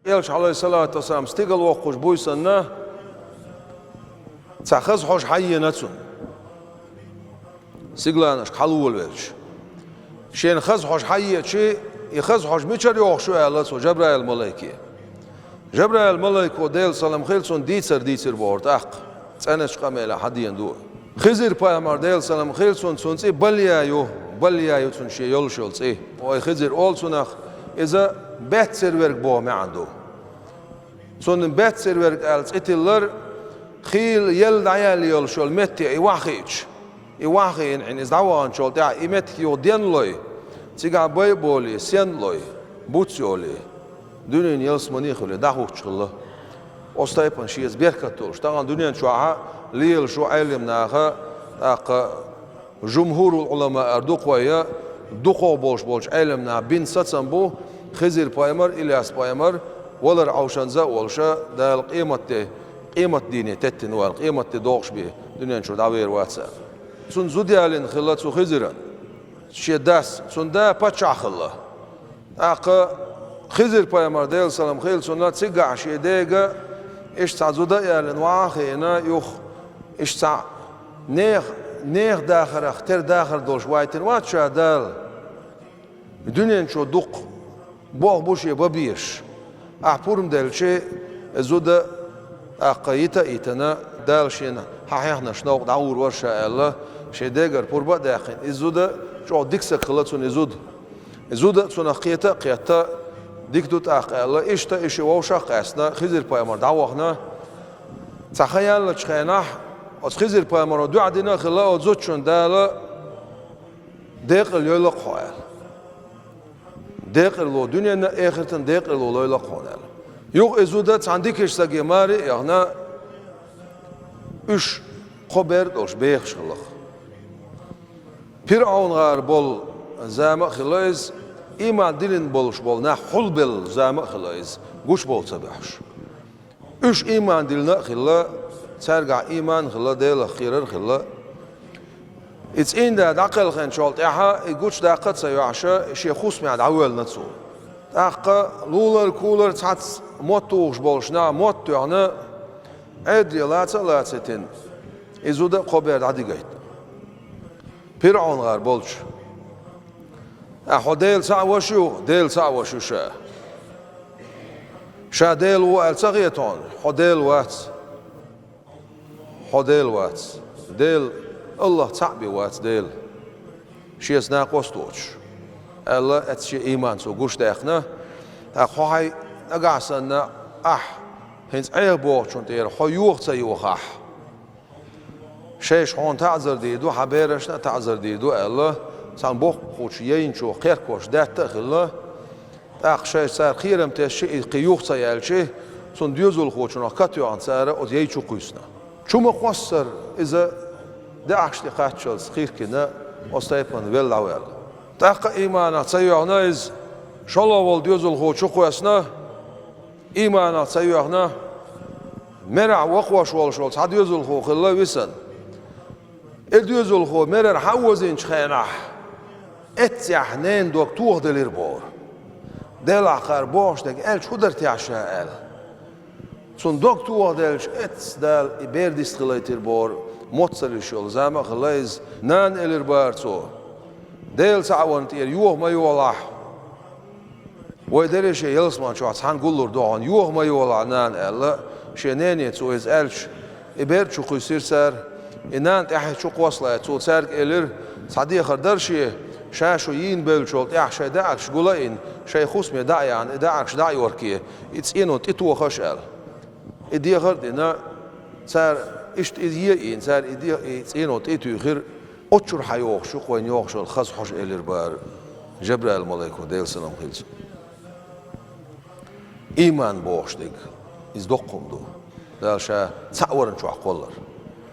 Elçi aleyhissalatu vesselam stigal okuş buysanna çaxız hoş hayyenatsun. Siglanış kalul verç. Şen xız hoş hayyeçi xız hoş miçer yok şu Allah so Cebrail meleki. Cebrail meleki del salam xilson ditser bort aq. Sana çıkamela hadiyen du. Xizir peygamber del salam xilson sonsi balyayo son şey yol şolsi. O xizir olsun aq iza bet serverk bo meandu. Sonun bet serverk als itiller خيل يل عيال يل شول متي إواخي يعني زعوان شول تاع إمت يودين لوي تيجا باي بولي سين لوي بوتيولي دنيا يلس منيخولي داخوك شغله أستايبن شيء بيركتولش طبعا دنيا شو ليل شو علم ناخا جمهور العلماء أردوقويا دوقو بولش علمنا بين ساتسنبو خزير بايمر إلياس بايمر ولر عوشنزا ولشا دال قيمة ديني تتن وال قيمة دوغش به دنيا شو دعوير واتسا سون زوديالين خلات سو خزيرا شي داس سون دا باتشا خلا خزير بايمر ديل سلام خيل سون تسقع شي ديغا ايش تاع زوديالين واخينا يوخ ايش تاع نيغ داخل اختر داخل دوش وايتن واتشا دال دنيا شو دوق بوغ بوشي ببيش احبورم دال شي زودا أقيتا إتنا دالشينا حيحنا شنوق دعور ورشا الله شي ديجر بوربا داخل إزودا شو ديكسا خلاتون إزودا سونا قيتا ديكدوت أق الله إيش ووشا قاسنا خزير بايمر دعوخنا تخيل لشخينا أس خزير بايمر دو عدنا خلا أزود شون دالا ديقل يلق خوال ديقل لو دنيا آخرتن ديقل لو يلق خوال Yok ezudat sandikiş sagemari yağna üç haber dolş beş şılıq. Firavun gar bol zama xilaiz iman dilin bolş bol na hulbel zama xilaiz guş bolsa baş. Üç iman dilna xilla serga iman xilla del xirar xilla. It's in da daqal khan sholt aha guş daqat sayaşa şey khusmi ad awel natsu. Daqa lular kular tats موتوش بولشنا موتو يعني عدي لا تتن إزودا قبر عدي جيت فرعون غار بولش أحو ديل ساعة وشو شا ديل وقال سغيتون حديل وات ديل الله تعبي وات ديل شيء سناق وستوش الله أتشي إيمان سو قوش داخنا أخو هاي أقعسنا هنس عيبوه شون تير حيوخ سيوخح شيش هون تعذر ديدو حبيرشنا تعذر ديدو الله سان بوخ خوش يينشو خير كوش دات الله شيش صار خيرم تشي قيوخ سيالشي سون ديوزول خوشنا كاتيو عن سارة أو ييشو قيسنا شو مقصر إذا دعش لقاتشلز خير كنا أستيبن ويل عوال إيمانا سيوعنا إز شالله وال ديوزول خوشو قيسنا إيمانا سيوعنا مرع وقوش والشولز حد يوزول خو خلا ويسن الديوزول خو مرر حوزين شخينا اتسحنين دكتور دلير بور دل آخر باش دك الش خدر تعشى ال سون دكتور دلش اتس دل إبرديست خلايتير بور موتسر الشول زما خلايز نان الير بارتو دل سعوانت يوه ما يولاح ويدريش يلسمان شو عن قولور دوان يوه ما يولا نان ألا شنيني تو إز ألش إبرد شو قيصير سر إنان تأحد شو قوصلة تو سرق إلير صديق خردر شيء شاشو ين بيلشول تأح شيء داعش قولين شيء خصمي داعيان داعش داعي وركيه إتس إنو تتو خشل إدي خردنا سر إشت إديه إن سر إدي إتس إنو تتو خير أتشر حيوخ شو قوين يوخشل خص حش إلير بار جبرائيل الملائكة ديل سلام خيلس إيمان بوشتك إز دقهم دو دالشا تصورن شو عقولر